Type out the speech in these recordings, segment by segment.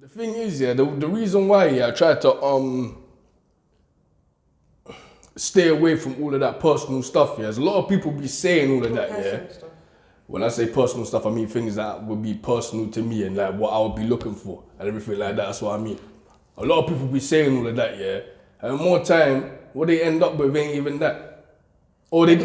The thing is, yeah, the reason why, yeah, I try to stay away from all of that personal stuff, yeah. There's a lot of people be saying all of that, yeah. Stuff. When I say personal stuff, I mean things that would be personal to me and like what I would be looking for and everything like that. That's what I mean. A lot of people be saying all of that, yeah. And more time, what they end up with ain't even that. Or it's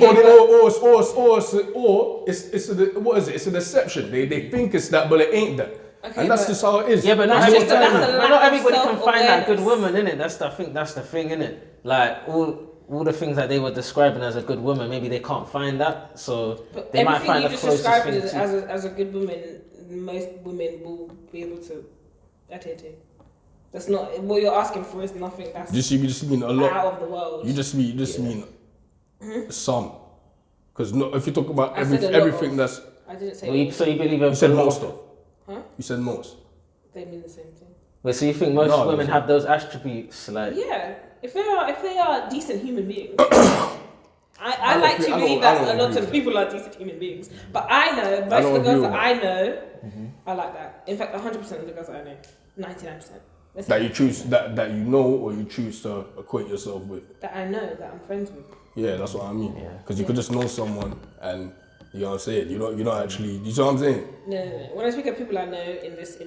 a deception. They think it's that, but it ain't that. Okay, and that's just how it is. Yeah, but not everybody can find that good woman, innit? I think that's the thing, innit? Like all the things that they were describing as a good woman, maybe they can't find that, so but they might find the closest thing to. As a good woman, most women will be able to adhere to. That's not what you're asking for. Is nothing that's you just mean a lot out of the world. You just mean some, because if you talk about everything that's. I didn't say. So you believe you said most of. Huh? You said most. They mean the same thing. Wait, so you think most women have those attributes, like? Yeah, if they are decent human beings. I like to believe that a lot of people are decent human beings, but I know most of the girls that I know are like that. In fact, 100% of the girls that I know, 99%. That you choose, that you know, or you choose to acquaint yourself with. That I know, that I'm friends with. Yeah, that's what I mean. Because you could just know someone and you know what I'm saying. You're not actually. You know what I'm saying? No. When I speak of people I know in this,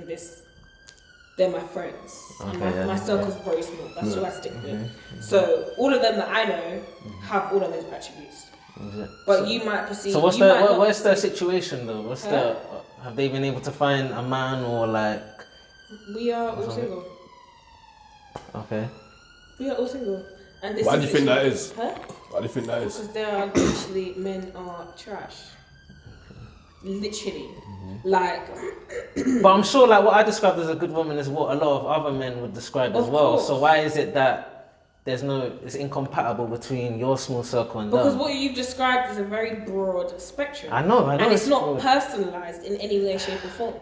they're my friends. Okay, my circle's very small. That's who I stick with. So all of them that I know have all of those attributes. But you might perceive. So what's their situation though? Have they been able to find a man or like? We are all single. Okay. We are all single. And this Why do you think that is? Huh? Why do you think that is? Because there are literally men are trash. Literally. Like. But I'm sure like what I described as a good woman is what a lot of other men would describe as well. Course. So why is it that it's incompatible between your small circle and because them? What you've described is a very broad spectrum. I know. And it's not personalised in any way, shape or form.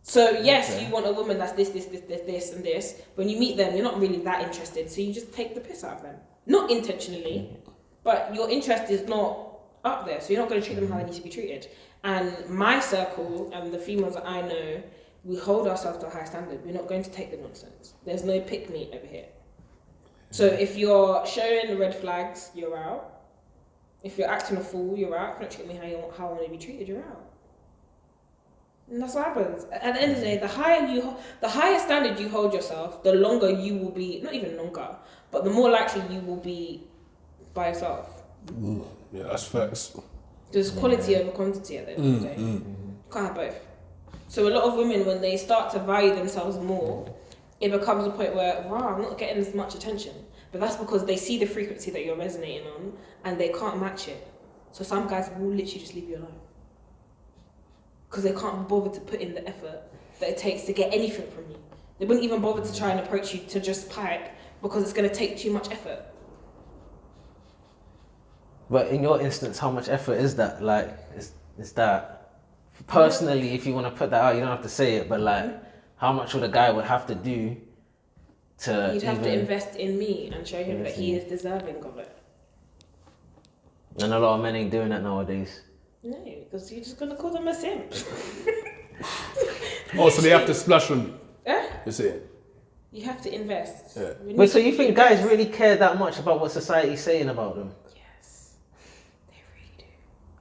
So yes, you want a woman that's this, and this. When you meet them, you're not really that interested, so you just take the piss out of them. Not intentionally, but your interest is not up there, so you're not going to treat them how they need to be treated. And my circle and the females that I know, we hold ourselves to a high standard. We're not going to take the nonsense. There's no pick me over here. So if you're showing red flags, you're out. If you're acting a fool, you're out. If you're not treating me how I want to be treated, you're out. And that's what happens. At the end of the day, the higher standard you hold yourself, the longer you will be, not even longer, but the more likely you will be by yourself. Yeah, that's facts. There's quality over quantity at the end of the day. You can't have both. So a lot of women, when they start to value themselves more, it becomes a point where, wow, I'm not getting as much attention. But that's because they see the frequency that you're resonating on and they can't match it. So some guys will literally just leave you alone. Because they can't bother to put in the effort that it takes to get anything from you. They wouldn't even bother to try and approach you to just pipe because it's going to take too much effort. But in your instance, how much effort is that? Like, is that personally? If you want to put that out, you don't have to say it. But like, how much would a guy would have to do to? You'd have to invest in me and show him that he is deserving of it. And a lot of men ain't doing that nowadays. No, because you're just gonna call them a simp. So they have to splash on you. You see? You have to invest. Yeah. But so you think guys really care that much about what society's saying about them? Yes, they really do.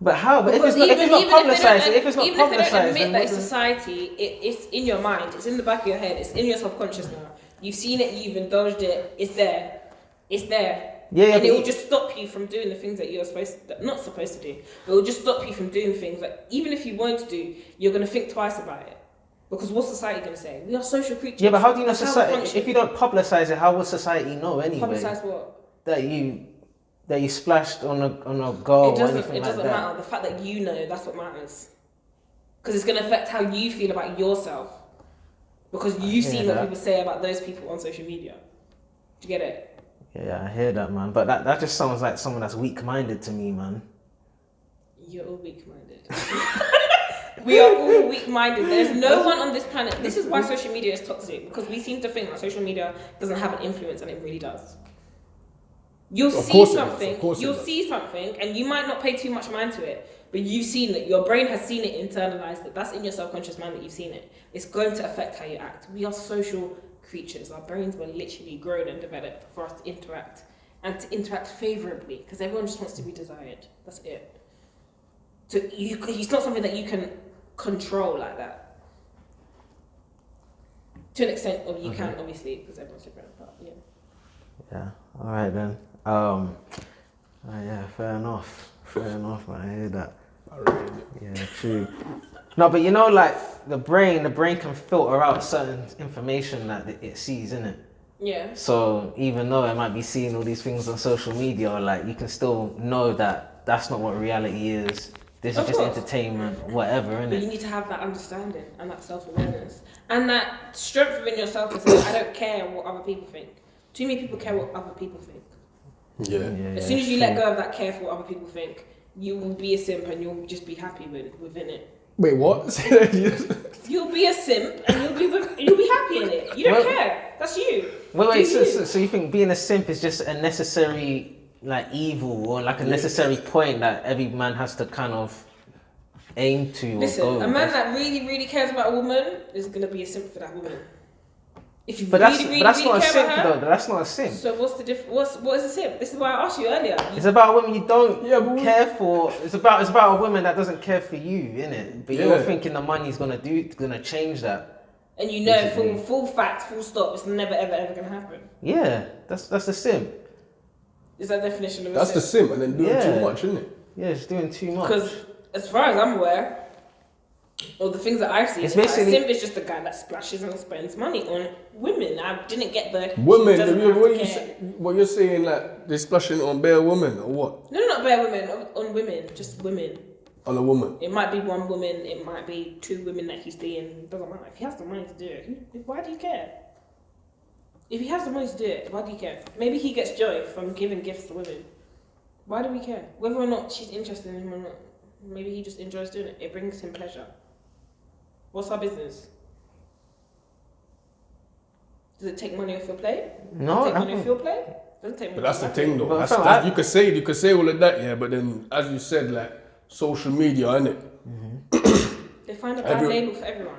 But how? But if it's not publicised, even if they don't admit that it's society, it's in your mind, it's in the back of your head, it's in your subconscious now. You've seen it, you've indulged it, it's there. Yeah, and it will just stop you from doing the things that you're not supposed to do. It will just stop you from doing things that even if you want to do, you're going to think twice about it. Because what's society going to say? We are social creatures. Yeah, but how do you know society? If you don't publicise it, how will society know anyway? Publicise what? That you splashed on a girl or anything like that. It doesn't matter. The fact that you know, that's what matters. Because it's going to affect how you feel about yourself. Because you've seen what people say about those people on social media. Do you get it? Yeah, I hear that, man. But that just sounds like someone that's weak-minded to me, man. You're all weak-minded. We are all weak-minded. There's no one on this planet. This is why social media is toxic. Because we seem to think that social media doesn't have an influence, and it really does. You'll see something, and you might not pay too much mind to it. but you've seen it. Your brain has seen it, internalized it. That's in your subconscious mind that you've seen it. It's going to affect how you act. We are social creatures. Our brains were literally grown and developed for us to interact and to interact favorably, because everyone just wants to be desired. That's it. So it's not something that you can control like that. To an extent, or you can, obviously, because everyone's different. But yeah. Yeah. All right then. Yeah. Fair enough, man. I hear that. Yeah, true. No, but you know, like the brain can filter out certain information that it sees, innit? Yeah. So even though it might be seeing all these things on social media, like you can still know that that's not what reality is. This is just entertainment, whatever, innit? But you need to have that understanding and that self-awareness and that strength within yourself to say, I don't care what other people think. Too many people care what other people think. Yeah. As soon as you let go of that care for what other people think, you will be a simp and you'll just be happy within it. Wait, what? You'll be a simp and you'll be happy in it. You don't care. That's you. Wait. So you think being a simp is just a necessary like evil or like a necessary point that every man has to kind of aim to? Listen, or go a man that really, really cares about a woman is gonna be a simp for that woman. If you but really, that's really, not really a care simp about her, though. That's not a simp. so what's the difference? What is a simp? This is why I asked you earlier. It's about women you don't care for. It's about a woman that doesn't care for you, innit? But you're thinking the money's gonna change that. And you know, full fact, full stop, it's never ever gonna happen. Yeah, that's a simp. Is that definition of a That's simp? the simp, and then doing too much, isn't it? Yeah, it's doing too much. Because as far as I'm aware, or the things that I've seen, It's a basically simp is just a guy that splashes and spends money on women. I didn't get the Women, doesn't have to care. what you're saying, like they're splashing on bare women or what? No, not bare women, on women, just women. On a woman. It might be one woman, it might be two women that he's dating. Doesn't matter. If he has the money to do it, why do you care? If he has the money to do it, why do you care? Maybe he gets joy from giving gifts to women. Why do we care? Whether or not she's interested in him or not, maybe he just enjoys doing it. It brings him pleasure. What's our business? Does it take money off your plate? No, Does it take money off your plate? Doesn't take money. But that's the off my thing, though. But That's, you could say all of that, yeah. But then, as you said, like social media, innit? plate. They find a bad label for everyone.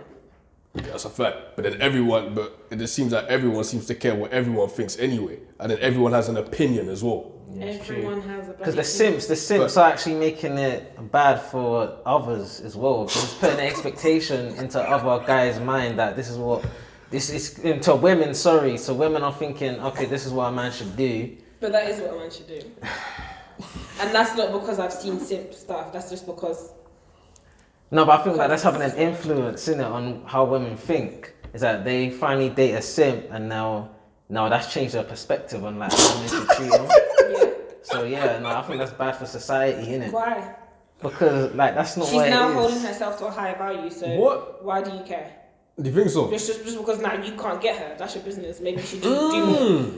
Yeah, that's a fact. But then it just seems like everyone seems to care what everyone thinks anyway, and then everyone has an opinion as well. Everyone has a Because the simps are actually making it bad for others as well. Because it's putting an expectation into other guys' mind that this is into women. Sorry, so women are thinking, okay, this is what a man should do. But that is what a man should do. And that's not because I've seen simp stuff. That's just because. No, but I think that's having an influence in it on how women think. Is that they finally date a simp, and now that's changed their perspective on like how men should treat them. Yeah. So yeah, no, I think that's bad for society, innit? Why? Because like that's not She's what it now is. holding herself to a higher value. So What? why do you care? Do you think so? Just because now you can't get her. That's your business. Maybe you should do more.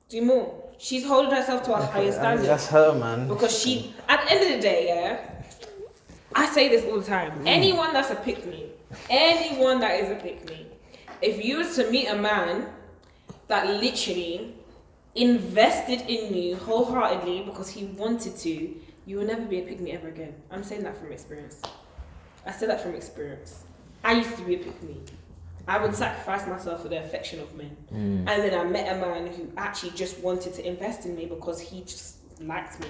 Do more. She's holding herself to a higher standard. That's her, man. Because she, at the end of the day, yeah, I say this all the time. Anyone that's a pick-me, anyone that is a pick-me, if you were to meet a man that literally invested in you wholeheartedly because he wanted to, you will never be a pick-me ever again. I'm saying that from experience. I say that from experience. I used to be a pick-me. I would sacrifice myself for the affection of men. And then I met a man who actually just wanted to invest in me because he just liked me.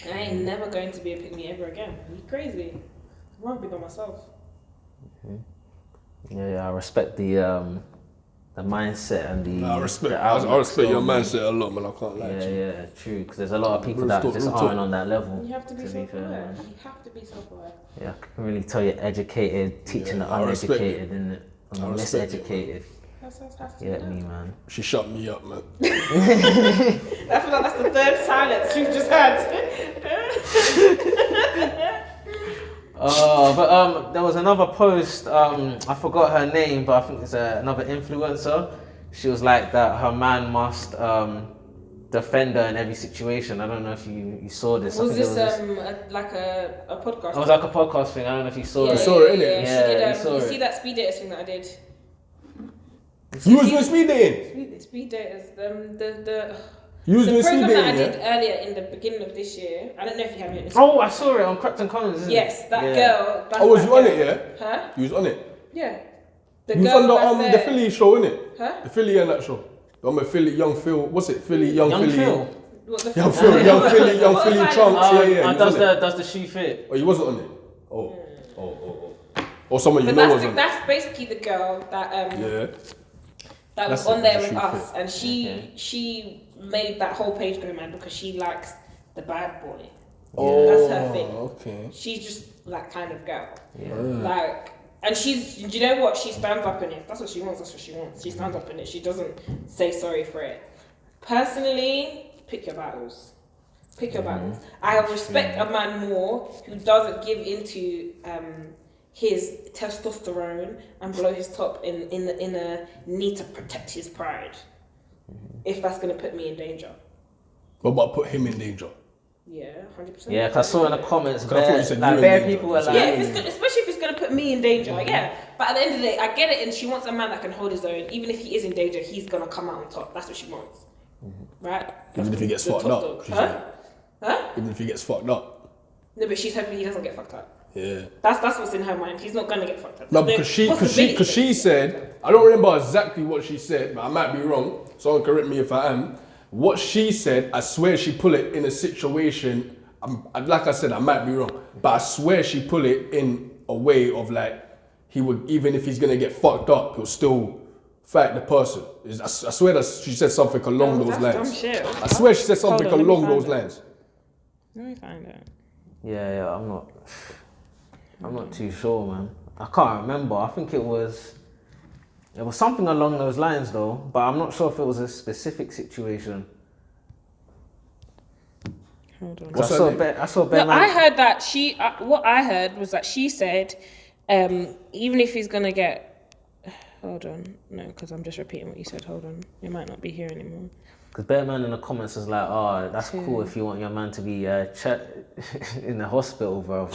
And I ain't never going to be a pick-me ever again. Are you crazy? I want to be by myself. Yeah, I respect the mindset and the. I respect outlook. your mindset a lot, man. I can't lie to you. Yeah, true. Because there's a lot of people Real that talk, just real aren't talk. on that level. You have to be fair, self-aware. man. You have to be self-aware. Yeah, I can really tell you're educated, teaching the I respect uneducated, and the I respect it, miseducated. That's Get me, man. She shut me up, man. That's the third silence we've just had. But there was another post. I forgot her name, but I think it's another influencer. She was like that. Her man must defend her in every situation. I don't know if you saw this. Was I think this like a podcast? It was like a podcast thing. I don't know if you saw it. saw it, innit? Yeah, Yeah, she did. you saw You it. see that speed dater thing that I did? You was doing speed dating? Speed daters. You was The doing program speed that I dating, did yeah? earlier in the beginning of this year, I don't know if you have it. Oh, I saw it on Clapton Commons. Isn't Yes, it? that Yeah. girl. That's Oh, was that you on girl. it, yeah? Huh? You was on it. Yeah. The You was girl on that's the there. Philly show, innit? Huh? The Philly and that show. I'm a Philly, young Phil. What's it? Philly, young Philly. Phil. What the Young fuck? Phil, young Philly, young What Philly side? chunks. Yeah, yeah. Does You was on it. does the shoe fit? Oh, you wasn't on it. Oh. Or someone you But know was on it. that's basically the girl that Yeah. that was That's on it, there the with shoe us, fit. and she made that whole page go mad because she likes the bad boy. Oh, That's her thing. okay. She's just that kind of girl. Yeah. Like, and she's, do you know what? She stands up in it. That's what she wants. That's what she wants. She stands up in it. She doesn't say sorry for it. Personally, pick your battles. Pick your battles. I respect a man more who doesn't give into his testosterone and blow his top in a need to protect his pride. If that's gonna put me in danger. What about put him in danger? Yeah, 100%. Yeah, cause I saw in the comments, I thought you said you in bare danger. people were like, Yeah, if it's gonna, especially if it's gonna put me in danger, yeah. But at the end of the day, I get it, and she wants a man that can hold his own. Even if he is in danger, he's gonna come out on top. That's what she wants, right? Even if he gets The fucked top up. dog. she's Huh? like, Huh? Even if he gets fucked up. No, but she's hoping he doesn't get fucked up. Yeah. That's what's in her mind. He's not gonna get fucked up. No, There's because she said, I don't remember exactly what she said, but I might be wrong. Someone correct me if I am. What she said, I swear she put it in a situation. Like I said, I might be wrong, but I swear she put it in a way of like he would, even if he's gonna get fucked up, he'll still fight the person. I swear that she said something along those that's lines. dumb shit. I swear she said something Hold on, let me along find those it. lines. Let me find out. yeah, I'm not too sure, man. I can't remember. I think it was something along those lines though, but I'm not sure if it was a specific situation. Hold on. What's I her saw name? bare No, I heard that she. What I heard was that she said, even if he's gonna get, hold on, no, because I'm just repeating what you said. Hold on, it might not be here anymore. Because bare man in the comments was like, oh, that's cool if you want your man to be in the hospital, bro.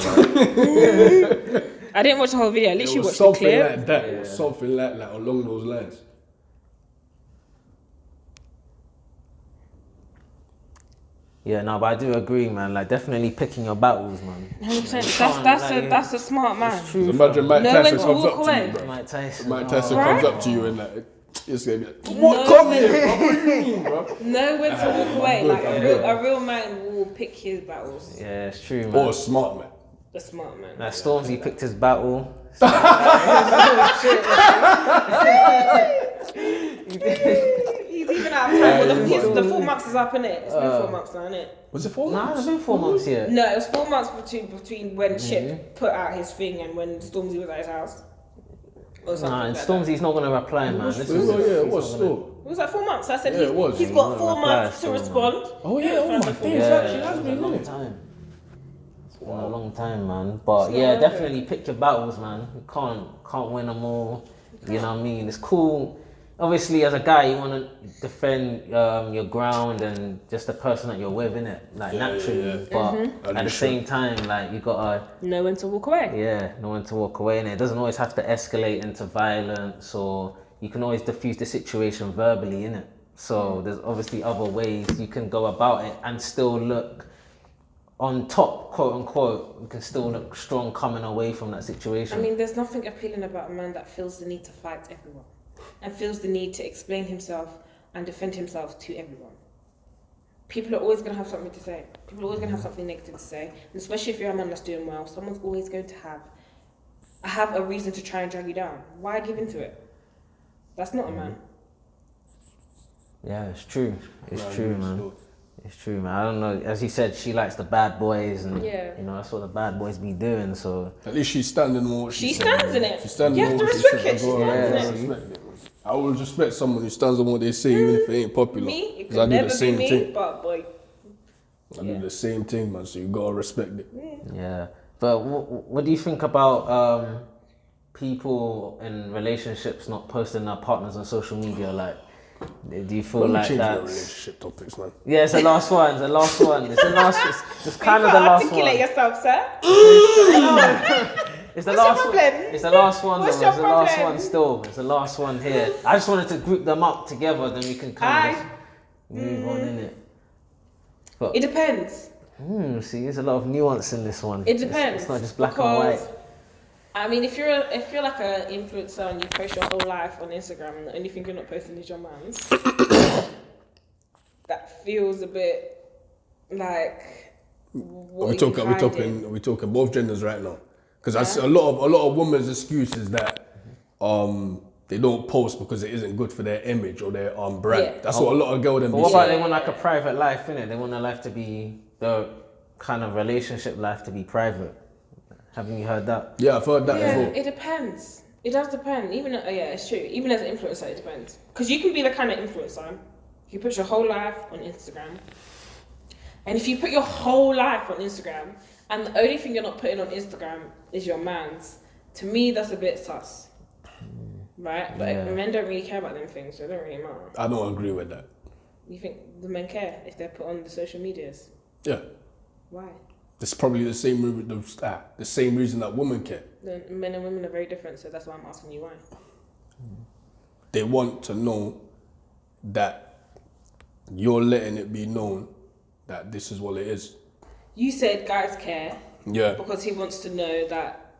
I didn't watch the whole video. At least It you was watched the something clip. like that. It was something like that along those lines. Yeah, no, but I do agree, man. Like, definitely picking your battles, man. 100%. That's a smart man. It's true. Imagine Mike Know Tyson when to comes walk up to away. you, bro. Mike Tyson. Mike Tyson Right? comes up to you and like, it's gonna be like, No, what? Come man. here, bro. What do you mean, bro? Know when to walk away. good, Like I'm good. a real man will pick his battles. Yeah, it's true, man. Or a smart man. The smart man. Like, Stormzy picked his battle. He's even out of time. Well, the 4 months is up, innit? It's been 4 months now, innit? Was it 4 Nah, months? it's been 4 months yet. No, it was 4 months between when Chip put out his thing and when Stormzy was at his house. Or something Nah, and like Stormzy's not gonna reply, man. This Yeah, is it was still. that. It was like 4 months. I said Yeah, it was. he's got Yeah, 4 reply months to still, man. respond. Oh yeah, oh my days, yeah, actually has it's been a long long. time. It's been a long time, man. But It's yeah, not over. definitely pick your battles, man. You can't win them all. You know what I mean? It's cool. Obviously, as a guy, you want to defend your ground and just the person that you're with, innit? Like, Yeah, naturally. yeah. But As at you the same time, like, you gotta, Know when to walk away. know when to walk away. And it doesn't always have to escalate into violence, or you can always diffuse the situation verbally, innit? So there's obviously other ways you can go about it and still look on top, quote unquote. You can still look strong coming away from that situation. I mean, there's nothing appealing about a man that feels the need to fight everyone and feels the need to explain himself and defend himself to everyone. People are always going to have something to say. People are always going to have something negative to say. And especially if you're a man that's doing well, someone's always going to have a reason to try and drag you down. Why give into it? That's not a man. Yeah, it's true. It's Nah, true, it's man. still- It's true, man. I don't know. As you said, she likes the bad boys, and Yeah. you know that's what the bad boys be doing. So At least she's standing on what She said. stands in it. She's standing You on have to what she respect said. it. She I gotta stands in respect it. I will respect someone who stands on what they say, even if it ain't popular. Me? It 'Cause I could do never the be same me, thing. but boy. I do the same thing, man. So you gotta respect it. yeah. But what do you think about people in relationships not posting their partners on social media? Like, do you feel Let me like change your that? relationship topics, man. Yeah, it's the last one. It's the last one. It's the last. It's kind You of the can't last articulate one. yourself, sir. It's the What's your last. problem? It's the last one. What's Though. your It's the last problem? one. Still, it's the last one here. I just wanted to group them up together, then we can kind of just move on in it. But It depends. see, there's a lot of nuance in this one. It depends. It's not just black and because, white. I mean, if you're like an influencer and you post your whole life on Instagram and the only thing you're not posting is your man's, that feels a bit like. We're talking both genders right now, because I see a lot of women's excuses that they don't post because it isn't good for their image or their brand. Yeah. That's what a lot of girls But be what saying. about they want like a private life, innit? They want their life to be the kind of relationship life to be private. Haven't you heard that? Yeah, I've heard that as well. It depends. It does depend. Even it's true. Even as an influencer, it depends. Because you can be the kind of influencer, you put your whole life on Instagram, and if you put your whole life on Instagram, and the only thing you're not putting on Instagram is your man's, to me that's a bit sus. Right? But men don't really care about them things, so it don't really matter. I don't agree with that. You think the men care if they're put on the social medias? Yeah. Why? It's probably the same reason that women care. The men and women are very different, so that's why I'm asking you why. They want to know that you're letting it be known that this is what it is. You said guys care. Yeah. Because he wants to know that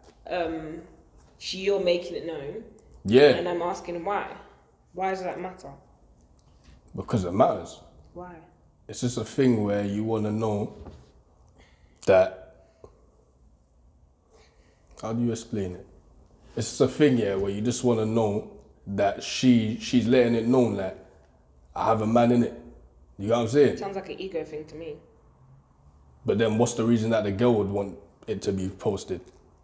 you're making it known. Yeah. And I'm asking why. Why does that matter? Because it matters. Why? It's just a thing where you want to know that. How do you explain it? It's just a thing, where you just want to know that she's letting it known that I have a man in it. You know what I'm saying? Sounds like an ego thing to me. But then what's the reason that the girl would want it to be posted?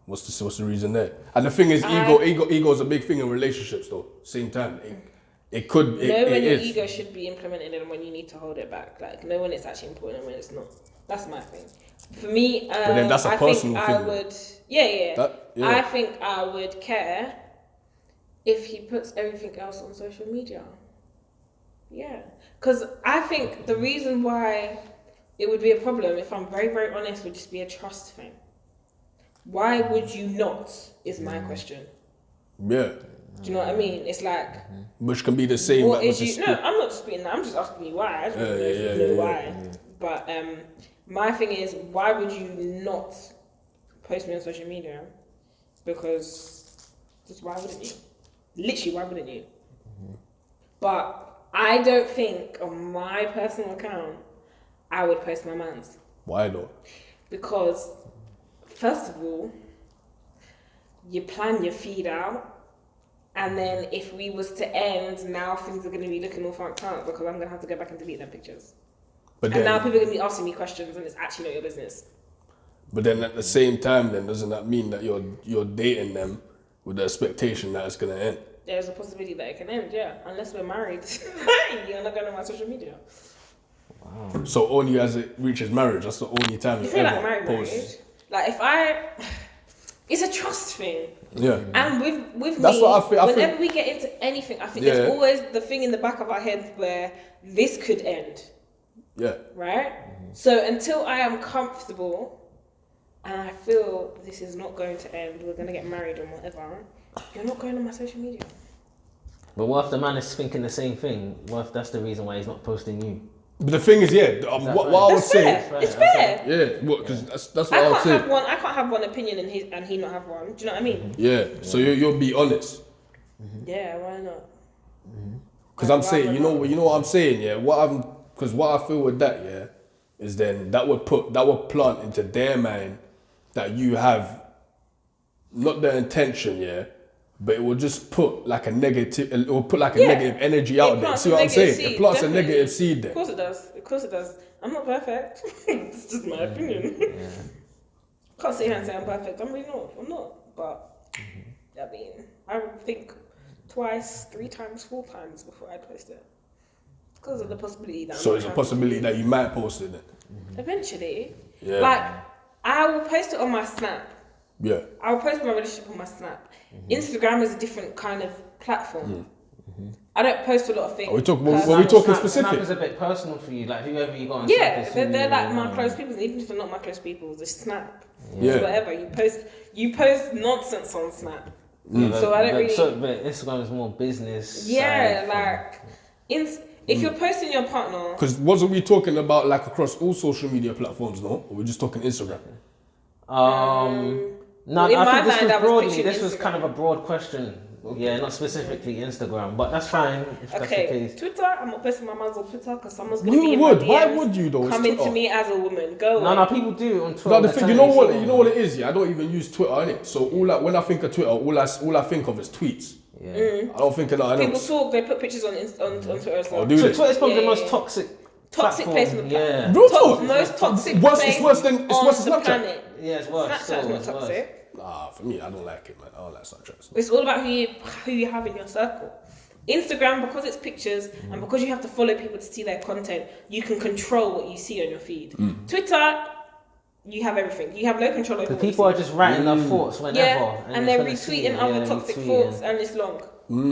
What's the reason there? And the thing is, ego is a big thing in relationships though. Same time. It could, know when your is. ego should be implemented and when you need to hold it back. Like, know when it's actually important and when it's not. That's my thing. For me, But then that's a personal I thing. would, I think I would care if he puts everything else on social media. Yeah. Because I think the reason why it would be a problem, if I'm very, very honest, would just be a trust thing. Why would you not, is my question. Yeah. Do you know what I mean? It's like... Which can be the same. What is you? No, I'm not disputing that. I'm just asking you why. I just want to know if you know why. Yeah. But my thing is, why would you not post me on social media? Because just why wouldn't you? Literally, why wouldn't you? But I don't think on my personal account I would post my man's. Why though? Because first of all, you plan your feed out. And then if we was to end, now things are going to be looking all fucked up because I'm going to have to go back and delete them pictures. But and now people are going to be asking me questions and it's actually not your business. But then at the same time, then doesn't that mean that you're dating them with the expectation that it's going to end? There's a possibility that it can end, yeah. Unless we're married, you're not going on my social media. Wow. So only as it reaches marriage, that's the only time you If you're ever like post. Like it's a trust thing. Yeah. And with that's me, what I feel. whenever we get into anything, I think there's always the thing in the back of our heads where this could end. Yeah. Right? So until I am comfortable and I feel this is not going to end, we're going to get married or whatever, you're not going on my social media. But what if the man is thinking the same thing? What if that's the reason why he's not posting you? But the thing is, what I would say... It's fair. Yeah, because that's what I would say. I can't have one opinion and he not have one. Do you know what I mean? Yeah, so you'll be honest. Yeah, why not? Because I'm saying, you know what I'm saying, yeah? Because what I feel with that, yeah, is then that would plant into their mind that you have not the intention, yeah, but it will just put like a negative, it will put like a negative energy out there. See what I'm saying? It plants a negative seed there. Of course it does. I'm not perfect. It's just my opinion. Yeah. Can't sit here and say I'm perfect. I'm really not. I'm not. But I mean, I would think twice, 3 times, 4 times before I post it. Because of the possibility that. So it's a possibility that you might post it then. Eventually. Yeah. Like I will post it on my Snap. Yeah. I will post my relationship on my Snap. Instagram is a different kind of platform. I don't post a lot of things. Were we talking specific? Snap is a bit personal for you, like whoever you got on Yeah, Snap. they're like my close people, and even if they're not my close people, just Snap. Yeah. It's whatever. You post nonsense on Snap. So I don't really. But Instagram is more business. Yeah, like If you're posting your partner, Because wasn't we talking about like across all social media platforms, no? Or we're just talking Instagram? No, in I my think this mind, was I was broadly. picturing This was kind of a broad question. Yeah, not specifically Instagram, but that's fine if that's the okay, case. Twitter. I'm not posting my man's on Twitter because someone's gonna be You in would. my DMs Why would you though? It's coming to Twitter. me as a woman. Go No, away. people do on Twitter. No, all the the thing, time, you know what? so- You know what it is. Yeah, I don't even use Twitter innit? So when I think of Twitter, all I think of is tweets. Yeah. I don't think of nothing People else. talk. They put pictures on Twitter as well. Oh, do they? Twitter's probably the Yeah, most yeah. toxic. Toxic platform. place on the planet. Yeah. Real talk. Most toxic Worse- place it's worse than- it's on worse than the Snapchat. planet. Yeah, it's worse. Snapchat's still, not it's worse. toxic. Nah, for me, I don't like it, man. I don't like Snapchat. It's all about who you have in your circle. Instagram, because it's pictures and because you have to follow people to see their content, you can control what you see on your feed. Twitter, you have everything. You have no control over The what you people see. are just writing their thoughts whenever. Yeah, and it's they're gonna see retweeting it, other yeah, toxic retweeting. thoughts, and it's long.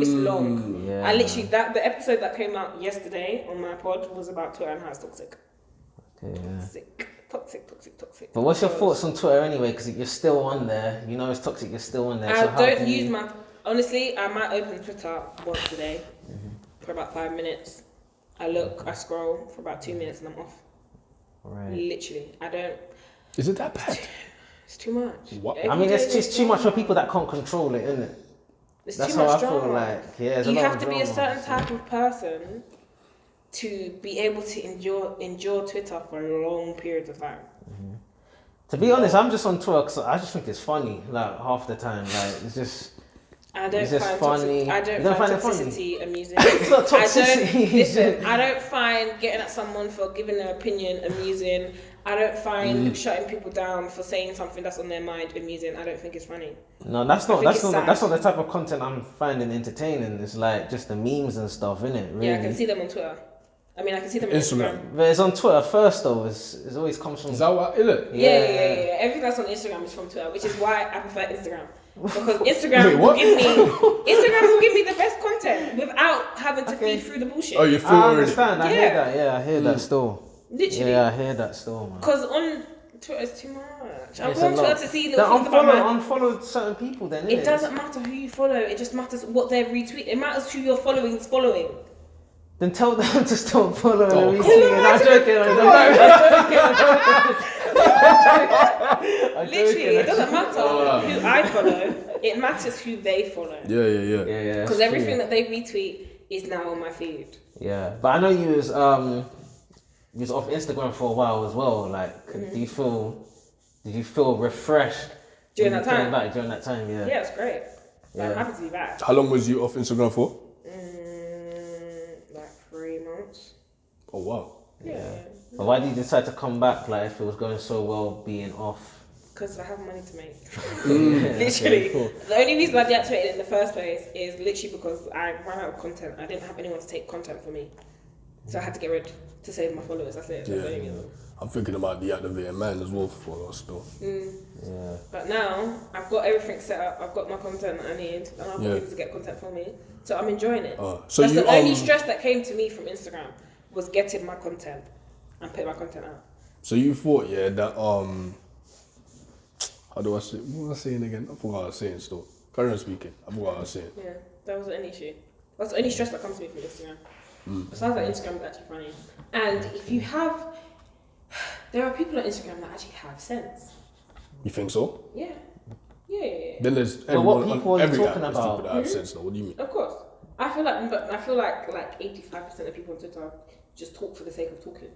It's long. Yeah. I literally the episode that came out yesterday on my pod was about Twitter and how it's toxic. Okay, yeah. Toxic. But what's your thoughts on Twitter anyway? Because you're still on there. You know it's toxic. You're still on there. I so how don't do you- use my. Honestly, I might open Twitter once a day for about 5 minutes. I look, I scroll for about 2 minutes, and I'm off. Right. Literally, I don't. Is it that bad? It's too much. What? I mean, it's just too much for people that can't control it, isn't it? It's That's too how much I feel drama. like. Yeah, there's a You lot have of to be a drama. certain type of person to be able to endure Twitter for long periods of time. To be honest, I'm just on Twitter because I just think it's funny. Like half the time, like it's just. I don't It's just find funny. I You don't don't find find it funny? toxicity amusing. It's not I don't toxicity. listen. I don't find getting at someone for giving their opinion amusing. I don't find shutting people down for saying something that's on their mind amusing. I don't think it's funny. No, that's I not. think That's it's not. sad. That's not the type of content I'm finding entertaining. It's like just the memes and stuff, innit? Really. Yeah, I can see them on Twitter. I mean, I can see them on Instagram. But it's on Twitter first, though. It always comes from. Is that what? Is it? Yeah. Everything that's on Instagram is from Twitter, which is why I prefer Instagram. Because Instagram Wait, will what? give me the best content without having to feed through the bullshit. Oh, you feel I already? understand. I hear Yeah. that. Yeah, I hear that still. Literally. Yeah, I hear that still, man. Because on Twitter it's too much. I'm It's on a Twitter lot. to see Then little things about my... unfollow certain people. Then It doesn't matter who you follow. It just matters what they're retweeting. It matters who you're following is following. Then tell them to stop following Oh, and come retweeting. I'm joking. I'm Literally, it doesn't matter Oh. who I follow. It matters who they follow. Yeah. Yeah. Because everything that they retweet is now on my feed. Yeah, but I know you was off Instagram for a while as well. Like, did you feel refreshed During when that you came time? back during that time? Yeah. Yeah, it's great. Yeah. I'm happy to be back. How long was you off Instagram for? Like 3 months. Oh wow. Yeah. But why did you decide to come back? Like, if it was going so well, being off. Because I have money to make. Yeah, Literally. okay, cool. The only reason I deactivated it in the first place is literally because I ran out of content. I didn't have anyone to take content for me. So I had to get rid to save my followers. That's it. That's the only reason. I'm thinking about deactivating mine as well for us still. Yeah. But now I've got everything set up. I've got my content that I need, and I've got people to get content for me. So I'm enjoying it. So That's you, the only stress that came to me from Instagram was getting my content and putting my content out. So you thought, yeah, that how do I say? What was I saying again? I forgot what I was saying still. Currently speaking, I forgot what I was saying. Yeah, that was the only issue. That's the only stress that comes to me from Instagram. Besides that, Instagram is actually funny. And if you have, there are people on Instagram that actually have sense. You think so? Yeah. Then there's But what everyone people on are you every talking app. There's about? people that have sense now. What do you mean? Of course. I feel like 85% of people on Twitter just talk for the sake of talking.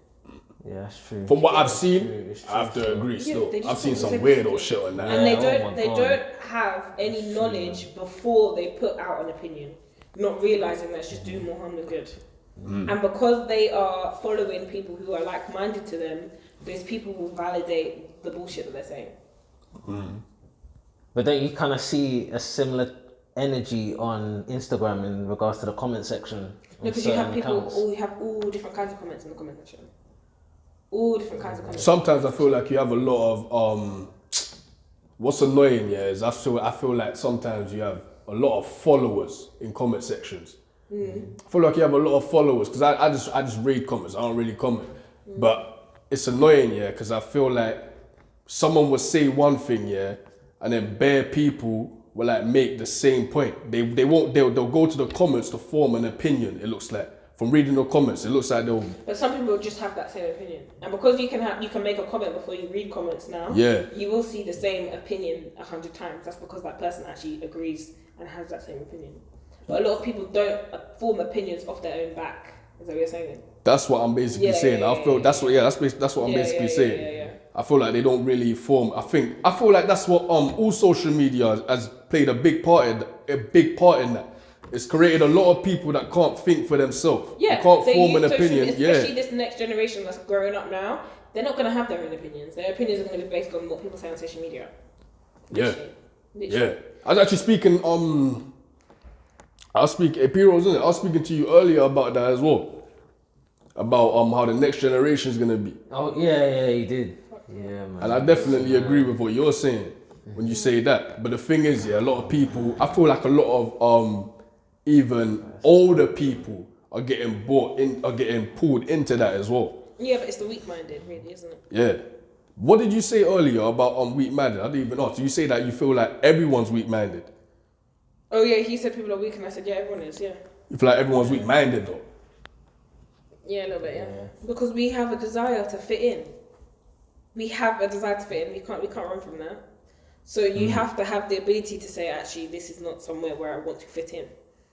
Yeah, that's true. From what I've It's seen, true, it's I have true, to it's agree. Yeah, Still, they just I've seen talk some for the sake weirdo of shit on that. And Yeah, they oh my don't have any knowledge before they put out an opinion, not realizing that it's just doing more harm than good. And because they are following people who are like-minded to them, those people will validate the bullshit that they're saying. But don't you kind of see a similar energy on Instagram in regards to the comment section? Because you have people, you have all different kinds of comments in the comment section. All different kinds of comments. Sometimes I feel like you have a lot of what's annoying, yeah, is I feel like sometimes you have a lot of followers in comment sections. I feel like you have a lot of followers because I just read comments. I don't really comment, but it's annoying, yeah, because I feel like someone will say one thing, yeah, and then bare people will like make the same point. They'll go to the comments to form an opinion. It looks like from reading the comments, it looks like they'll. But some people just have that same opinion, and because you can make a comment before you read comments now. Yeah. You will see the same opinion 100 times. That's because that person actually agrees and has that same opinion. But a lot of people don't form opinions off their own back. Is that what you're saying? That's what I'm basically saying. I feel that's what I'm basically saying. I feel like they don't really form. I feel like that's what all social media has played a big part in that. It's created a lot of people that can't think for themselves. Yeah, they can't form an opinion. Especially this next generation that's growing up now, they're not going to have their own opinions. Their opinions are going to be based on what people say on social media. Literally. Yeah. I was actually speaking. I was speaking to you earlier about that as well. About how the next generation is going to be. Oh yeah, you did. Yeah, man. And I definitely agree with what you're saying when you say that. But the thing is, a lot of people, I feel like a lot of even older people are getting pulled into that as well. Yeah, but it's the weak-minded, really, isn't it? Yeah. What did you say earlier about weak-minded? I didn't even know. So you say that you feel like everyone's weak-minded? Oh yeah, he said people are weak, and I said yeah, everyone is. Yeah. You feel like everyone's weak-minded though? Yeah, a little bit. Yeah. Because we have a desire to fit in. We have a desire to fit in. We can't run from that. So you have to have the ability to say, actually, this is not somewhere where I want to fit in.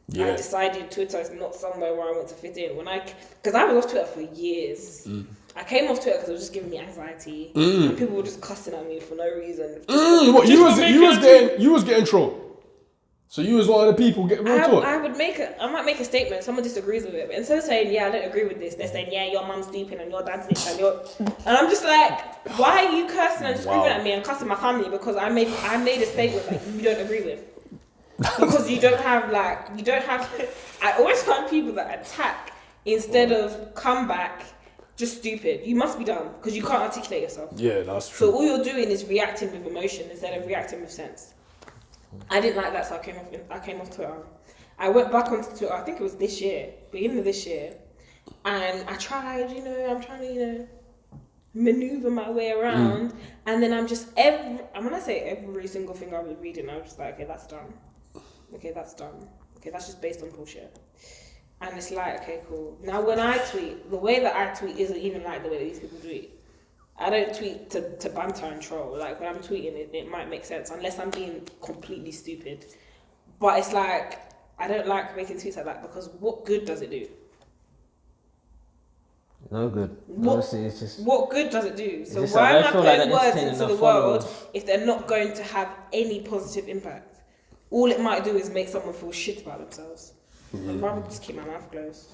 Yeah. I decided Twitter is not somewhere where I want to fit in. Because I was off Twitter for years. I came off Twitter because it was just giving me anxiety. And people were just cussing at me for no reason. What you was getting trolled? So you was one of the people getting real talk? I might make a statement. Someone disagrees with it, but instead of saying, "Yeah, I don't agree with this," they're saying, "Yeah, your mum's stupid and your dad's this and I'm just like, why are you cursing and screaming at me and cussing my family because I made a statement that you don't agree with? Because you don't have. I always find people that attack instead of come back. Just stupid. You must be dumb because you can't articulate yourself. Yeah, that's true. So all you're doing is reacting with emotion instead of reacting with sense. I didn't like that, so I came off Twitter. I went back onto Twitter, I think it was beginning of this year, and I tried, I'm trying to, maneuver my way around, and then I'm just, when I say every single thing I was reading, I was just like, okay, that's done. Okay, that's done. Okay, that's just based on bullshit. And it's like, okay, cool. Now when I tweet, the way that I tweet isn't even like the way that these people tweet. I don't tweet to banter and troll. Like, when I'm tweeting, it might make sense, unless I'm being completely stupid. But it's like, I don't like making tweets like that, because what good does it do? No good. Honestly, it's just... What good does it do? So why am I putting words into the world if they're not going to have any positive impact? All it might do is make someone feel shit about themselves. I'd rather just keep my mouth closed.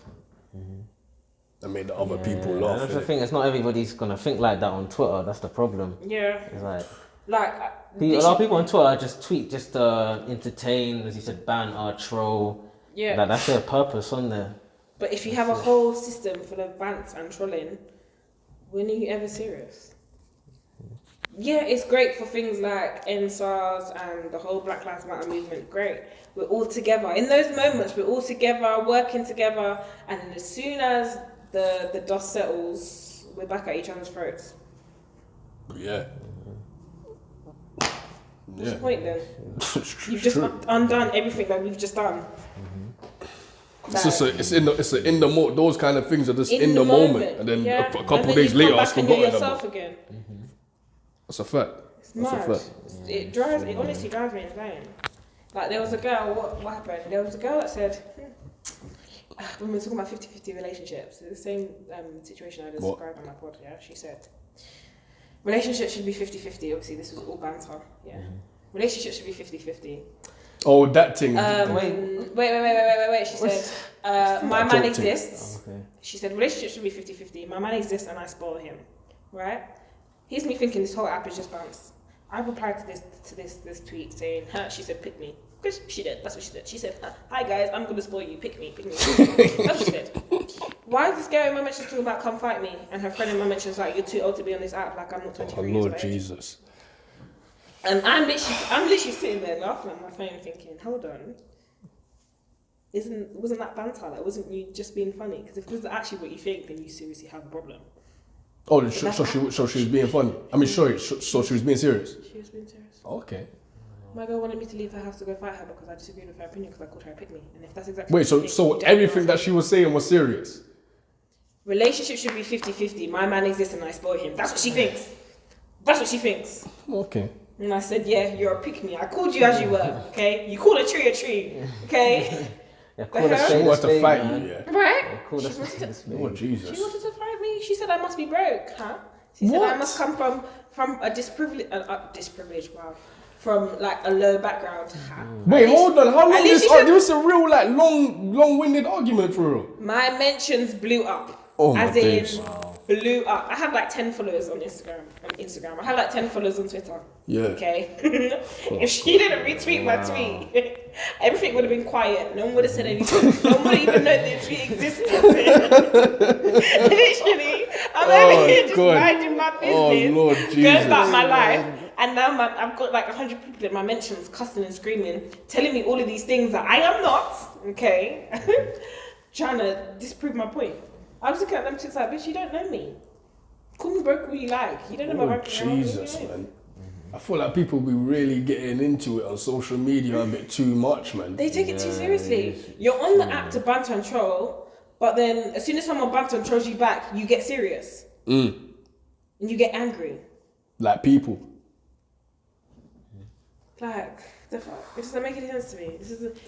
That made the other people laugh. That's the thing. It's not everybody's gonna think like that on Twitter. That's the problem. Yeah. It's a lot of people on Twitter just tweet just to entertain, as you said, banter, troll. Yeah. Like, that's their purpose on there. But if you have a whole system full of bants and trolling, when are you ever serious? Yeah, it's great for things like NSARS and the whole Black Lives Matter movement. Great. We're all together. In those moments, we're all together, working together, and as soon as the dust settles, we're back at each other's throats. Yeah. What's the point then? You've just undone everything that we've just done. It's in the moment. Those kind of things are just in the moment, and then a couple of days later, I've forgotten about again. That's a fact. It's mad. It honestly drives me insane. Like, there was a girl, what happened? There was a girl that said, when we were talking about 50-50 relationships, it's the same situation I described on my pod, yeah? She said, relationships should be 50-50. Obviously, this was all banter, yeah? Relationships should be 50-50. Oh, that thing. Wait. She said, my man exists. Oh, okay. She said, relationships should be 50-50. My man exists and I spoil him, right? Here's me thinking this whole app is just bounce. I replied to this tweet saying, she said, pick me. Because she did, that's what she said. She said, hi guys, I'm going to spoil you, pick me. That's what she said. Why is this girl in my mentions talking about come fight me? And her friend in my mentions like, you're too old to be on this app, like I'm not 23 years Lord old. Jesus. And I'm literally sitting there laughing at my phone thinking, hold on. Wasn't that banter? Like, wasn't you just being funny? Because if this is actually what you think, then you seriously have a problem. Oh, so she was being funny. I mean, sorry. So she was being serious. She was being serious. Okay. My girl wanted me to leave the house to go fight her because I disagreed with her opinion because I called her a pygmy. And if that's exactly Wait, so everything that she was saying was serious? Relationship should be 50-50. My man exists and I spoil him. That's what she thinks. That's what she thinks. Okay. And I said, yeah, you're a pick-me. I called you as you were, okay? You call a tree, okay? Yeah, call a She spade a wants to spade, fight man. you, yeah. Right? Call a She spade wanted a spade. Oh, Jesus. She wanted to fight me. She said I must be broke, huh? She said I must come from a disprivileged, wow. From like a low background. Huh? Wait, hold on. How long at least this? she said- This is a real like long-winded argument for real. My mentions blew up. Oh my as in, days. blew up. I have like 10 followers on Instagram. I have like 10 followers on Twitter. Yeah. Okay. If she didn't retweet my tweet, everything would have been quiet. No one would have said anything. No one would even know the tweet existed. Literally, I'm over here just minding my business, Oh, Lord Jesus. going about my life, and now I've got like 100 people in my mentions cussing and screaming, telling me all of these things that I am not. Okay. Trying to disprove my point. I was looking at them tweets like, bitch, you don't know me. Call me broke all you like. You don't know my Oh, bank account. Jesus, man. I feel like people be really getting into it on social media a bit too much, man. They take it too seriously. You're on the app to banter and troll, but then as soon as someone banters and trolls you back, you get serious. And you get angry. Like people. Like, the fuck? It doesn't make any sense to me.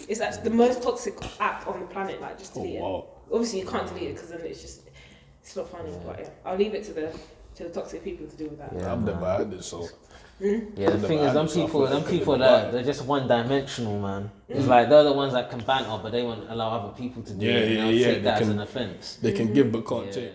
It's actually the most toxic app on the planet. Like, just delete it. Obviously, you can't delete it because then it's not funny. But yeah, I'll leave it to the toxic people to deal with that. Yeah, I've never had it, so. Yeah, the thing is, them people that they're just one-dimensional, man. It's like they're the ones that can banter, but they wwn't allow other people to do it. Yeah. Take that as an offense. They can give but can't take.